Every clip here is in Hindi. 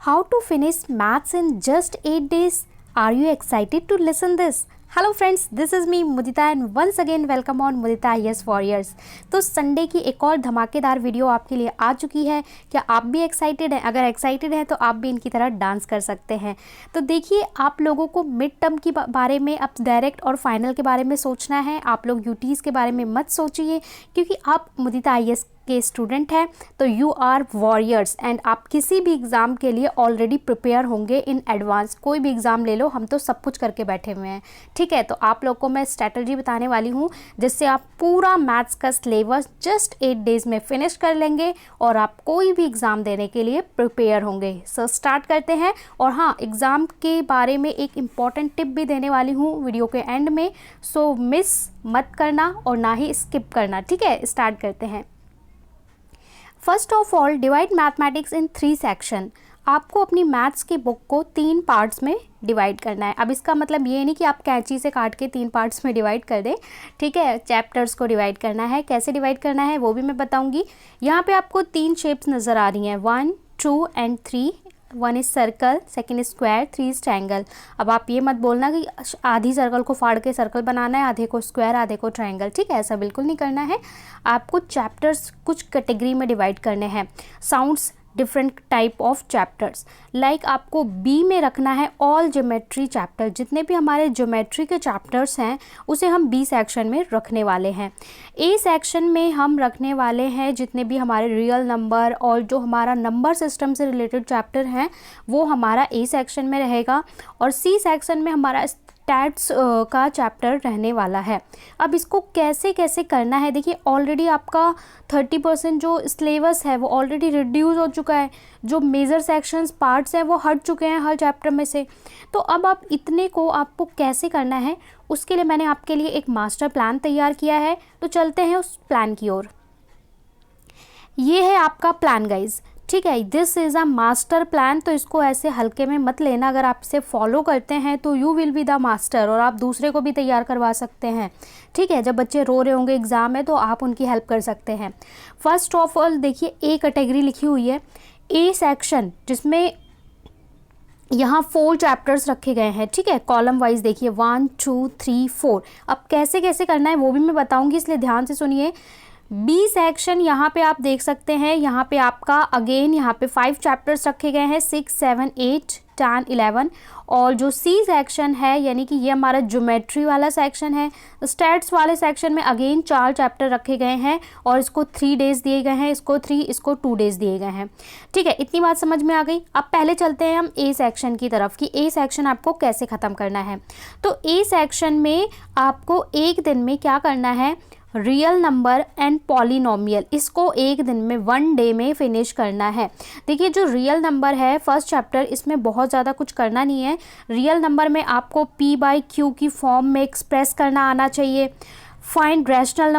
How to finish maths in just 8 days? Are you excited to listen this? Hello friends, this is me Mudita and once again welcome on Mudita yes warriors. तो संडे की एक और धमाकेदार वीडियो आपके लिए आ चुकी है। क्या आप भी एक्साइटेड हैं? अगर एक्साइटेड हैं तो आप भी इनकी तरह डांस कर सकते हैं। तो देखिए, आप लोगों को मिड टर्म के बारे में अब डायरेक्ट और फाइनल के बारे में सोचना है। आप लोग यूटीज़ के बारे में मत सोचिए, क्योंकि आप मुदिता यस के स्टूडेंट हैं तो यू आर वॉरियर्स एंड आप किसी भी एग्ज़ाम के लिए ऑलरेडी प्रिपेयर होंगे इन एडवांस। कोई भी एग्ज़ाम ले लो, हम तो सब कुछ करके बैठे हुए हैं। ठीक है, तो आप लोग को मैं स्ट्रैटेजी बताने वाली हूँ जिससे आप पूरा मैथ्स का सिलेबस जस्ट 8 डेज़ में फिनिश कर लेंगे और आप कोई भी एग्ज़ाम देने के लिए प्रिपेयर होंगे। सो स्टार्ट करते हैं। और हाँ, एग्ज़ाम के बारे में एक इम्पॉर्टेंट टिप भी देने वाली हूँ वीडियो के एंड में, सो मिस मत करना और ना ही स्किप करना। ठीक है, स्टार्ट करते हैं। First of all, divide mathematics in 3 section. आपको अपनी मैथ्स की बुक को 3 पार्ट्स में डिवाइड करना है। अब इसका मतलब ये नहीं कि आप कैंची से काट के 3 पार्ट्स में डिवाइड कर दें। ठीक है, चैप्टर्स को डिवाइड करना है। कैसे डिवाइड करना है वो भी मैं बताऊंगी। यहाँ पे आपको 3 शेप्स नज़र आ रही हैं, 1, 2 and 3। 1 is circle, second is square, 3 is triangle. अब आप ये मत बोलना कि आधी सर्कल को फाड़ के सर्कल बनाना है, आधे को स्क्वायर आधे को ट्रायंगल। ठीक है, ऐसा बिल्कुल नहीं करना है। आपको चैप्टर्स कुछ कैटेगरी में डिवाइड करने हैं। Sounds different type of chapters, like आपको बी में रखना है ऑल ज्योमेट्री चैप्टर। जितने भी हमारे ज्योमेट्री के चैप्टर्स हैं उसे हम बी सेक्शन में रखने वाले हैं। ए सेक्शन में हम रखने वाले हैं जितने भी हमारे रियल नंबर और जो हमारा नंबर सिस्टम से रिलेटेड चैप्टर हैं वो हमारा ए सेक्शन में रहेगा। और सी सेक्शन में हमारा स्टैट्स का चैप्टर रहने वाला है। अब इसको कैसे कैसे करना है, देखिए ऑलरेडी आपका 30% जो सिलेबस है वो ऑलरेडी रिड्यूस हो चुका है। जो मेजर सेक्शंस पार्ट्स हैं वो हट चुके हैं हर चैप्टर में से। तो अब आप इतने को आपको कैसे करना है, उसके लिए मैंने आपके लिए एक मास्टर प्लान तैयार किया है। तो चलते हैं उस प्लान की ओर। ये है आपका प्लान गाइज। ठीक है, this is a master plan. तो इसको ऐसे हल्के में मत लेना। अगर आप इसे फॉलो करते हैं तो you will be the master और आप दूसरे को भी तैयार करवा सकते हैं। ठीक है, जब बच्चे रो रहे होंगे एग्ज़ाम में तो आप उनकी हेल्प कर सकते हैं। फर्स्ट ऑफ ऑल देखिए, ए कैटेगरी लिखी हुई है, ए सेक्शन, जिसमें यहाँ 4 चैप्टर्स रखे गए हैं। ठीक है, कॉलम वाइज देखिए 1, 2, 3, 4। अब कैसे कैसे करना है वो भी मैं बताऊँगी, इसलिए ध्यान से सुनिए। बी सेक्शन यहाँ पे आप देख सकते हैं, यहाँ पे आपका अगेन यहाँ पे 5 चैप्टर्स रखे गए हैं, 6, 7, 8, 10, 11। और जो सी सेक्शन है यानी कि ये हमारा ज्योमेट्री वाला सेक्शन है। स्टैट्स वाले सेक्शन में अगेन 4 चैप्टर रखे गए हैं और इसको 3 डेज़ दिए गए हैं, इसको 3, इसको 2 डेज़ दिए गए हैं। ठीक है, इतनी बात समझ में आ गई। अब पहले चलते हैं हम ए सेक्शन की तरफ कि ए सेक्शन आपको कैसे ख़त्म करना है। तो ए सेक्शन में आपको एक दिन में क्या करना है, रियल नंबर एंड पॉलिनोमियल, इसको एक दिन में 1 डे में फिनिश करना है। देखिए, जो रियल नंबर है फर्स्ट चैप्टर, इसमें बहुत ज़्यादा कुछ करना नहीं है। रियल नंबर में आपको p/q की फॉर्म में एक्सप्रेस करना आना चाहिए। फाइंड रैशनल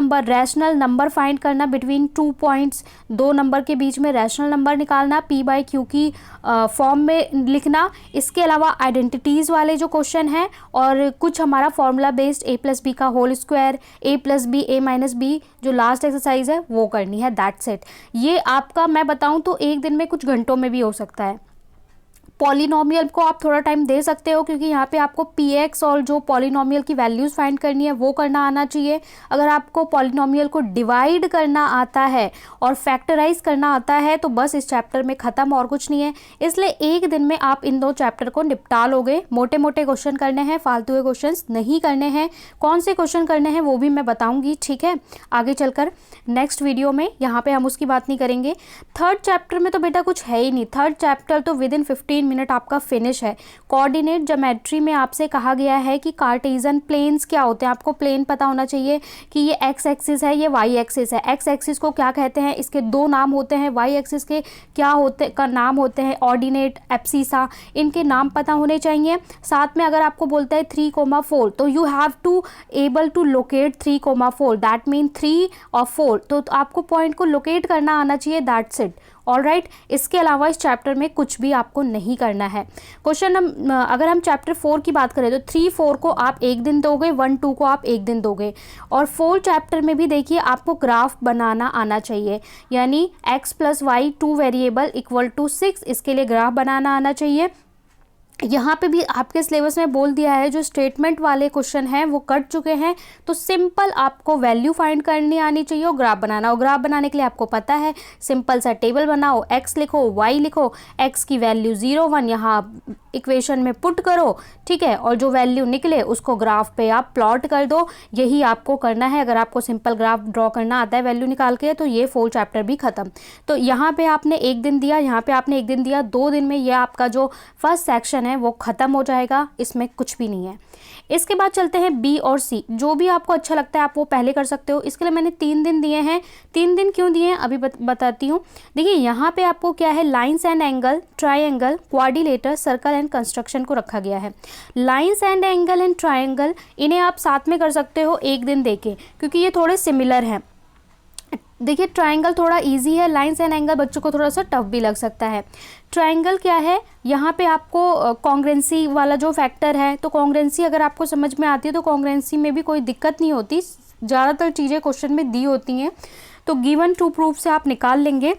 नंबर फाइंड करना बिटवीन 2 पॉइंट्स, 2 नंबर के बीच में रैशनल नंबर निकालना, p/q की फॉर्म में लिखना। इसके अलावा आइडेंटिटीज़ वाले जो क्वेश्चन हैं और कुछ हमारा फॉर्मूला बेस्ड a+b का होल स्क्वायर, a+b a-b जो लास्ट एक्सरसाइज है वो करनी है। That's it. ये आपका मैं बताऊं तो एक दिन में कुछ घंटों में भी हो सकता है। पॉलिनोमियल को आप थोड़ा टाइम दे सकते हो क्योंकि यहाँ पे आपको px और जो पॉलिनोमियल की वैल्यूज़ फाइंड करनी है वो करना आना चाहिए। अगर आपको पॉलिनोमियल को डिवाइड करना आता है और फैक्टराइज करना आता है तो बस इस चैप्टर में ख़त्म, और कुछ नहीं है। इसलिए एक दिन में आप इन 2 चैप्टर को निपटा लोगे। मोटे मोटे क्वेश्चन करने हैं, फालतू के क्वेश्चन नहीं करने हैं। कौन से क्वेश्चन करने हैं वो भी मैं बताऊँगी। ठीक है, आगे चलकर नेक्स्ट वीडियो में, यहाँ पर हम उसकी बात नहीं करेंगे। थर्ड चैप्टर में तो बेटा कुछ है ही नहीं। थर्ड चैप्टर तो विद इन 15 मिनट आपका फिनिश है। कोऑर्डिनेट ज्योमेट्री में आपसे कहा गया है कि कार्टेशियन प्लेन्स क्या होते हैं। आपको प्लेन पता होना चाहिए कि ये एक्स एक्सिस है, ये वाई एक्सिस है। एक्स एक्सिस को क्या कहते हैं, इसके 2 नाम होते हैं। वाई एक्सिस के क्या होते का नाम होते हैं, ऑर्डिनेट, एब्सिसा। इनके नाम पता होने चाहिए। साथ में अगर आपको बोलता है 3,4 तो you have to able to locate 3,4, that mean 3 और 4। तो आपको पॉइंट को लोकेट करना आना चाहिए। That's it. ऑलराइट। इसके अलावा इस चैप्टर में कुछ भी आपको नहीं करना है। क्वेश्चन अगर हम चैप्टर 4 की बात करें तो 3, 4 को आप एक दिन दोगे, 1, 2 को आप एक दिन दोगे। और 4 चैप्टर में भी देखिए आपको ग्राफ बनाना आना चाहिए, यानी x + y 2 वेरिएबल = 6, इसके लिए ग्राफ बनाना आना चाहिए। यहाँ पे भी आपके सिलेबस में बोल दिया है जो स्टेटमेंट वाले क्वेश्चन हैं वो कट चुके हैं, तो सिंपल आपको वैल्यू फाइंड करनी आनी चाहिए और ग्राफ बनाना। और ग्राफ बनाने के लिए आपको पता है, सिंपल सा टेबल बनाओ, x लिखो, y लिखो, x की वैल्यू 0, 1 यहाँ इक्वेशन में पुट करो, ठीक है, और जो वैल्यू निकले उसको ग्राफ पे आप प्लॉट कर दो। यही आपको करना है। अगर आपको सिंपल ग्राफ ड्रॉ करना आता है वैल्यू निकाल के, तो ये 4 चैप्टर भी खत्म। तो यहाँ पे आपने एक दिन दिया, यहाँ पे आपने एक दिन दिया, 2 दिन में ये आपका जो फर्स्ट सेक्शन है वो ख़त्म हो जाएगा, इसमें कुछ भी नहीं है। इसके बाद चलते हैं बी और सी। जो भी आपको अच्छा लगता है आप वो पहले कर सकते हो। इसके लिए मैंने 3 दिन दिए हैं। 3 दिन क्यों दिए हैं अभी बताती हूँ। देखिए यहाँ पे आपको क्या है, lines and angle, triangle, quadrilateral, circle and construction को रखा गया है। Lines and angle and triangle इन्हें आप साथ में कर सकते हो एक दिन देके, क्योंकि ये थोड़े सिमिलर हैं। देखिए ट्रायंगल थोड़ा इजी है, लाइंस एंड एंगल बच्चों को थोड़ा सा टफ भी लग सकता है। ट्रायंगल क्या है, यहाँ पे आपको कॉन्ग्रेंसी वाला जो फैक्टर है, तो कॉन्ग्रेंसी अगर आपको समझ में आती है तो कॉन्ग्रेंसी में भी कोई दिक्कत नहीं होती, ज़्यादातर चीज़ें क्वेश्चन में दी होती हैं, तो गिवन टू प्रूफ से आप निकाल लेंगे।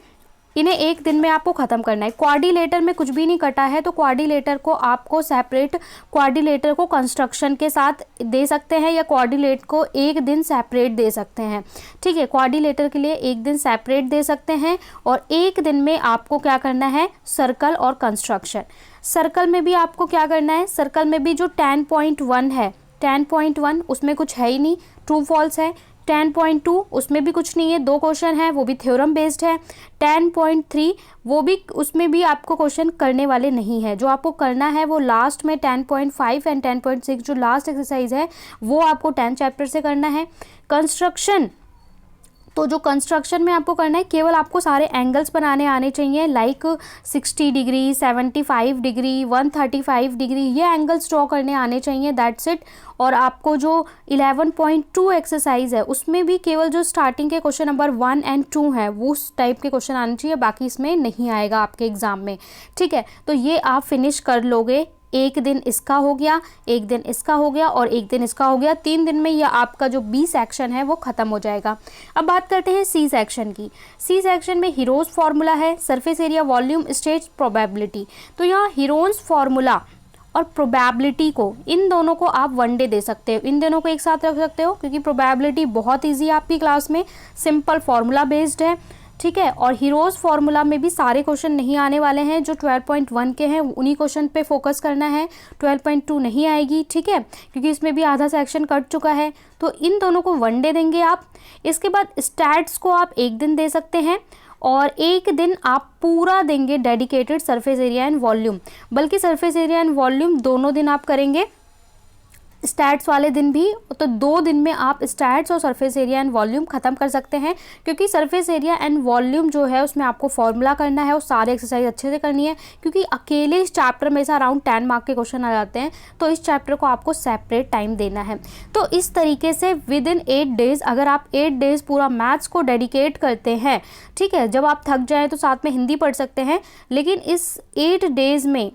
इन्हें एक दिन में आपको ख़त्म करना है। क्वाड्रिलेटर में कुछ भी नहीं कटा है, तो क्वाड्रिलेटर को आपको सेपरेट, क्वाड्रिलेटर को कंस्ट्रक्शन के साथ दे सकते हैं या क्वाड्रिलेटर को एक दिन सेपरेट दे सकते हैं, ठीक है। क्वाड्रिलेटर के लिए एक दिन सेपरेट दे सकते हैं और एक दिन में आपको क्या करना है, सर्कल और कंस्ट्रक्शन। सर्कल में भी आपको क्या करना है, सर्कल में भी जो 10.1 है, 10.1 उसमें कुछ है ही नहीं, ट्रू फॉल्स है। 10.2 उसमें भी कुछ नहीं है, 2 क्वेश्चन है, वो भी थ्योरम बेस्ड है। 10.3 वो भी, उसमें भी आपको क्वेश्चन करने वाले नहीं है। जो आपको करना है वो लास्ट में 10.5 एंड 10.6 जो लास्ट एक्सरसाइज है वो आपको 10 चैप्टर से करना है। कंस्ट्रक्शन, तो जो कंस्ट्रक्शन में आपको करना है, केवल आपको सारे एंगल्स बनाने आने चाहिए, लाइक 60 डिग्री, 75 डिग्री, 135 डिग्री, ये एंगल्स ड्रॉ करने आने चाहिए, दैट्स इट। और आपको जो 11.2 एक्सरसाइज है उसमें भी केवल जो स्टार्टिंग के क्वेश्चन नंबर 1 और 2 हैं वो उस टाइप के क्वेश्चन आने चाहिए, बाकी इसमें नहीं आएगा आपके एग्जाम में, ठीक है। तो ये आप फिनिश कर लोगे। एक दिन इसका हो गया, एक दिन इसका हो गया और एक दिन इसका हो गया। 3 दिन में यह आपका जो बी सेक्शन है वो ख़त्म हो जाएगा। अब बात करते हैं सी सेक्शन की। सी सेक्शन में हीरोज फार्मूला है, surface area, volume, stage, probability. तो यहाँ हीरोज फार्मूला और प्रोबेबिलिटी को, इन दोनों को आप वन डे दे सकते हो, इन दोनों को एक साथ रख सकते हो, क्योंकि प्रोबेबिलिटी बहुत ईजी है आपकी क्लास में, सिंपल फार्मूला बेस्ड है, ठीक है। और हीरोज फार्मूला में भी सारे क्वेश्चन नहीं आने वाले हैं, जो 12.1 के हैं उन्हीं क्वेश्चन पे फोकस करना है, 12.2 नहीं आएगी, ठीक है, क्योंकि इसमें भी आधा सेक्शन कट चुका है। तो इन दोनों को वन डे देंगे आप। इसके बाद स्टैट्स को आप एक दिन दे सकते हैं और एक दिन आप पूरा देंगे dedicated surface area and volume, बल्कि सरफेस एरिया एंड वॉल्यूम दोनों दिन आप करेंगे, स्टैट्स वाले दिन भी। तो 2 दिन में आप स्टैट्स और सरफेस एरिया एंड वॉल्यूम ख़त्म कर सकते हैं, क्योंकि सरफेस एरिया एंड वॉल्यूम जो है उसमें आपको फॉर्मूला करना है और सारे एक्सरसाइज अच्छे से करनी है, क्योंकि अकेले इस चैप्टर में से अराउंड 10 मार्क के क्वेश्चन आ जाते हैं, तो इस चैप्टर को आपको सेपरेट टाइम देना है। तो इस तरीके से विद इन 8 डेज़, अगर आप 8 डेज़ पूरा मैथ्स को डेडिकेट करते हैं, ठीक है, जब आप थक जाएँ तो साथ में हिंदी पढ़ सकते हैं, लेकिन इस 8 डेज़ में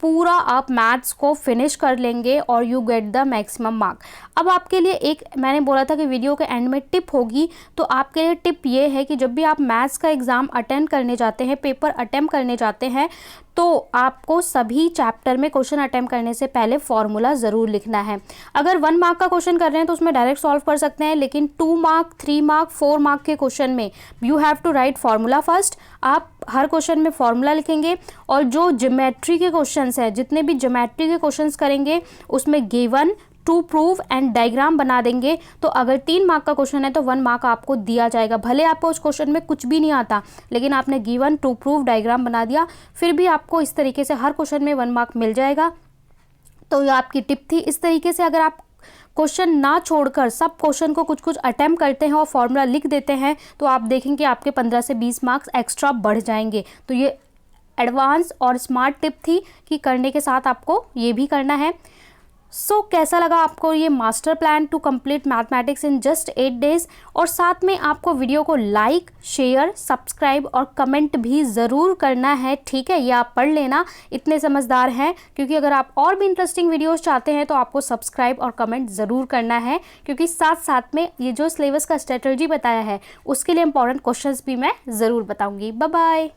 पूरा आप मैथ्स को फिनिश कर लेंगे और you get the maximum mark. अब आपके लिए एक, मैंने बोला था कि वीडियो के एंड में टिप होगी, तो आपके लिए टिप ये है कि जब भी आप मैथ्स का एग्ज़ाम अटेंड करने जाते हैं, पेपर अटेम्प्ट करने जाते हैं, तो आपको सभी चैप्टर में क्वेश्चन अटेम्प्ट करने से पहले फॉर्मूला ज़रूर लिखना है। अगर 1 मार्क का क्वेश्चन कर रहे हैं तो उसमें डायरेक्ट सॉल्व कर सकते हैं, लेकिन 2 मार्क, 3 मार्क, 4 मार्क के क्वेश्चन में you have to write formula first. आप हर क्वेश्चन में फार्मूला लिखेंगे और जो ज्योमेट्री के क्वेश्चंस हैं, जितने भी ज्योमेट्री के क्वेश्चंस करेंगे उसमें given, to prove and diagram बना देंगे। तो अगर 3 मार्क का क्वेश्चन है तो 1 मार्क आपको दिया जाएगा, भले आपको उस क्वेश्चन में कुछ भी नहीं आता, लेकिन आपने गिवन, टू प्रूव, डायग्राम बना दिया, फिर भी आपको इस तरीके से हर क्वेश्चन में 1 मार्क मिल जाएगा। तो ये आपकी टिप थी। इस तरीके से अगर आप क्वेश्चन ना छोड़कर सब क्वेश्चन को कुछ कुछ अटेम्प्ट करते हैं और फॉर्मूला लिख देते हैं, तो आप देखेंगे आपके 15 से 20 मार्क्स एक्स्ट्रा बढ़ जाएंगे। तो ये एडवांस और स्मार्ट टिप थी कि करने के साथ आपको ये भी करना है। सो कैसा लगा आपको ये master plan to complete mathematics in just 8 days. और साथ में आपको वीडियो को लाइक, शेयर, सब्सक्राइब और कमेंट भी ज़रूर करना है, ठीक है। ये आप पढ़ लेना, इतने समझदार हैं। क्योंकि अगर आप और भी इंटरेस्टिंग वीडियोस चाहते हैं तो आपको सब्सक्राइब और कमेंट ज़रूर करना है, क्योंकि साथ साथ में ये जो सिलेबस का स्ट्रेटजी बताया है उसके लिए इंपॉर्टेंट क्वेश्चंस भी मैं ज़रूर बताऊँगी। Bye bye.